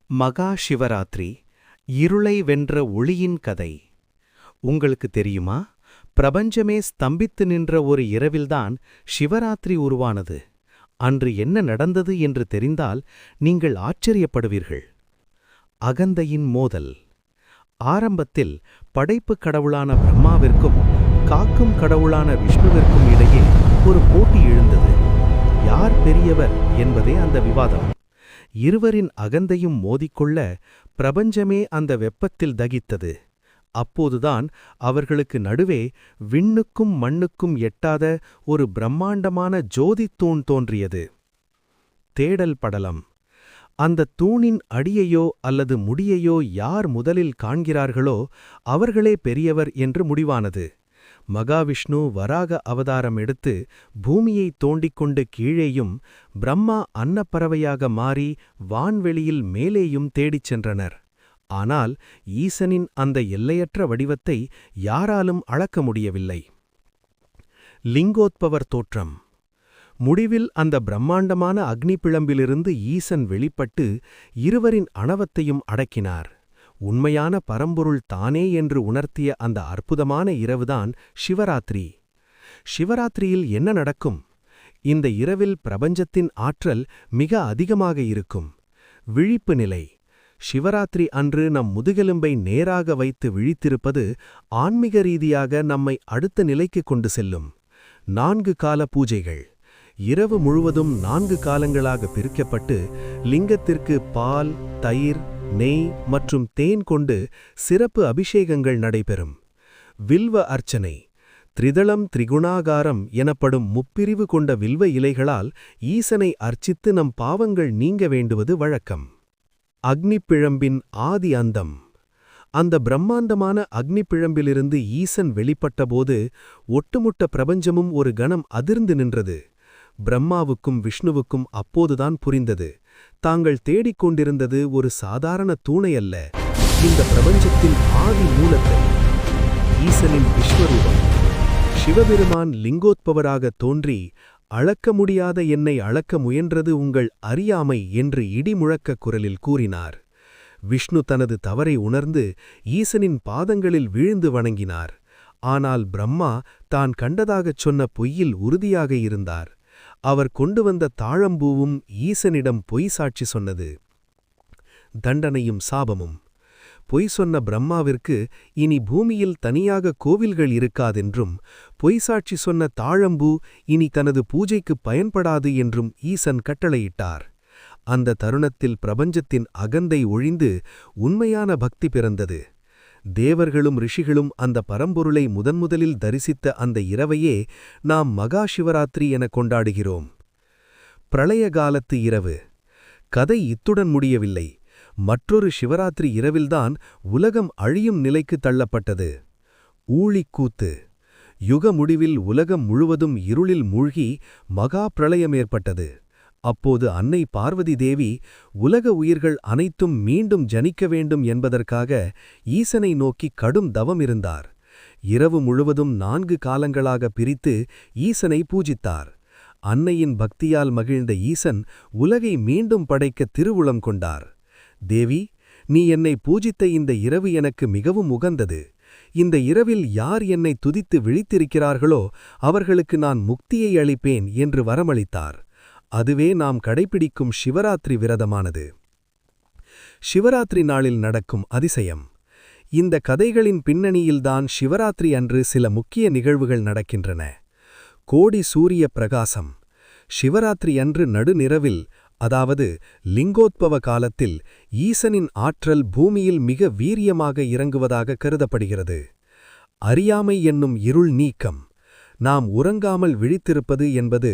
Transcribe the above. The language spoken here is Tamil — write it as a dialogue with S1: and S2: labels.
S1: மகா சிவராத்திரி இருளை வென்ற ஒளியின் கதை. உங்களுக்கு தெரியுமா, பிரபஞ்சமே ஸ்தம்பித்து நின்ற ஒரு இரவில்தான் சிவராத்திரி உருவானது. அன்று என்ன நடந்தது என்று தெரிந்தால் நீங்கள் ஆச்சரியப்படுவீர்கள். அகந்தையின் மோதல். ஆரம்பத்தில் படைப்புக் கடவுளான பிரம்மாவிற்கும் காக்கும் கடவுளான விஷ்ணுவிற்கும் இடையே ஒரு போட்டி எழுந்தது. யார் பெரியவர் என்பதே அந்த விவாதம். இருவரின் அகந்தையும் மோதிக்கொள்ள பிரபஞ்சமே அந்த வெப்பத்தில் தகித்தது. அப்போதுதான் அவர்களுக்கு நடுவே விண்ணுக்கும் மண்ணுக்கும் எட்டாத ஒரு பிரம்மாண்டமான ஜோதித் தூண் தோன்றியது. தேடல் படலம். அந்த தூணின் அடியையோ அல்லது முடியையோ யார் முதலில் காண்கிறார்களோ அவர்களே பெரியவர் என்று முடிவானது. மகாவிஷ்ணு வராக அவதாரம் எடுத்து பூமியை தோண்டிக்கொண்டு கீழேயும், பிரம்மா அன்னப்பறவையாக மாறி வான்வெளியில் மேலேயும் தேடிச் சென்றனர். ஆனால் ஈசனின் அந்த எல்லையற்ற வடிவத்தை யாராலும் அளக்க முடியவில்லை. லிங்கோத்பவர் தோற்றம். முடிவில் அந்த பிரம்மாண்டமான அக்னி பிழம்பிலிருந்து ஈசன் வெளிப்பட்டு இருவரின் அணவத்தையும் அடக்கினார். உண்மையான பரம்பொருள் தானே என்று உணர்த்திய அந்த அற்புதமான இரவுதான் சிவராத்திரி. சிவராத்திரியில் என்ன நடக்கும்? இந்த இரவில் பிரபஞ்சத்தின் ஆற்றல் மிக அதிகமாக இருக்கும். விழிப்பு நிலை. சிவராத்திரி அன்று நம் முதுகெலும்பை நேராக வைத்து விழித்திருப்பது ஆன்மீக ரீதியாக நம்மை அடுத்த நிலைக்கு கொண்டு செல்லும். 4 கால பூஜைகள். இரவு முழுவதும் 4 காலங்களாக பிரிக்கப்பட்டு லிங்கத்திற்கு பால், தயிர், நெய் மற்றும் தேன் கொண்டு சிறப்பு அபிஷேகங்கள் நடைபெறும். வில்வ அர்ச்சனை. திரிதளம் திரிகுணாகாரம் எனப்படும் முப்பிரிவு கொண்ட வில்வ இலைகளால் ஈசனை அர்ச்சித்து நம் பாவங்கள் நீங்க வேண்டுவது வழக்கம். அக்னிப்பிழம்பின் ஆதி அந்தம். அந்த பிரம்மாண்டமான அக்னிப்பிழம்பிலிருந்து ஈசன் வெளிப்பட்டபோது ஒட்டுமொத்த பிரபஞ்சமும் ஒரு கணம் அதிர்ந்து நின்றது. பிரம்மாவுக்கும் விஷ்ணுவுக்கும் அப்போதுதான் புரிந்தது, தாங்கள் தேடிக்கொண்டிருந்தது ஒரு சாதாரண தூணை அல்ல, இந்த பிரபஞ்சத்தின் ஆதி மூலத்தை. ஈசனின் விஸ்வரூபம். சிவபெருமான் லிங்கோத்பவராக தோன்றி, அளக்க முடியாத என்னை அளக்க முயன்றது உங்கள் அறியாமை என்று இடிமுழக்க குரலில் கூறினார். விஷ்ணு தனது தவறை உணர்ந்து ஈசனின் பாதங்களில் வீழ்ந்து வணங்கினார். ஆனால் பிரம்மா தான் கண்டதாகச் சொன்ன பொய்யில் உறுதியாக இருந்தார். அவர் கொண்டு வந்த தாழம்பூவும் ஈசனிடம் பொய் சாட்சி சொன்னது. தண்டனையும் சாபமும். பொய் சொன்ன பிரம்மாவிற்கு இனி பூமியில் தனியாக கோவில்கள் இருக்காதென்றும், பொய் சாட்சி சொன்ன தாழம்பூ இனி தனது பூஜைக்கு பயன்படாது என்றும் ஈசன் கட்டளையிட்டார். அந்த தருணத்தில் பிரபஞ்சத்தின் அகந்தை ஒழிந்து உண்மையான பக்தி பிறந்தது. தேவர்களும் ரிஷிகளும் அந்த பரம்பொருளை முதன்முதலில் தரிசித்த அந்த இரவையே நாம் மகா சிவராத்திரி என கொண்டாடுகிறோம். பிரளய காலத்து இரவு. கதை இத்துடன் முடியவில்லை. மற்றொரு சிவராத்திரி இரவில்தான் உலகம் அழியும் நிலைக்கு தள்ளப்பட்டது. ஊழிக்கூத்து. யுக முடிவில் உலகம் முழுவதும் இருளில் மூழ்கி மகா பிரளயம் ஏற்பட்டது. அப்போது அன்னை பார்வதி தேவி உலக உயிர்கள் அனைத்தும் மீண்டும் ஜனிக்க வேண்டும் என்பதற்காக ஈசனை நோக்கி கடும் தவம் இருந்தார். இரவு முழுவதும் 4 காலங்களாக பிரித்து ஈசனை பூஜித்தார். அன்னையின் பக்தியால் மகிழ்ந்த ஈசன் உலகை மீண்டும் படைக்க திருவுளம் கொண்டார். தேவி, நீ என்னை பூஜித்த இந்த இரவு எனக்கு மிகவும் உகந்தது. இந்த இரவில் யார் என்னை துதித்து விழித்திருக்கிறார்களோ அவர்களுக்கு நான் முக்தியை அளிப்பேன் என்று வரமளித்தார். அதுவே நாம் கடைப்பிடிக்கும் சிவராத்திரி விரதமானது. சிவராத்திரி நாளில் நடக்கும் அதிசயம். இந்த கதைகளின் பின்னணியில்தான் சிவராத்திரி அன்று சில முக்கிய நிகழ்வுகள் நடக்கின்றன. கோடி சூரிய பிரகாசம். சிவராத்திரி அன்று நடுநிரவில், அதாவது லிங்கோத்பவ காலத்தில், ஈசனின் ஆற்றல் பூமியில் மிக வீரியமாக இறங்குவதாக கருதப்படுகிறது. அறியாமை என்னும் இருள் நீக்கம். நாம் உறங்காமல் விழித்திருப்பது என்பது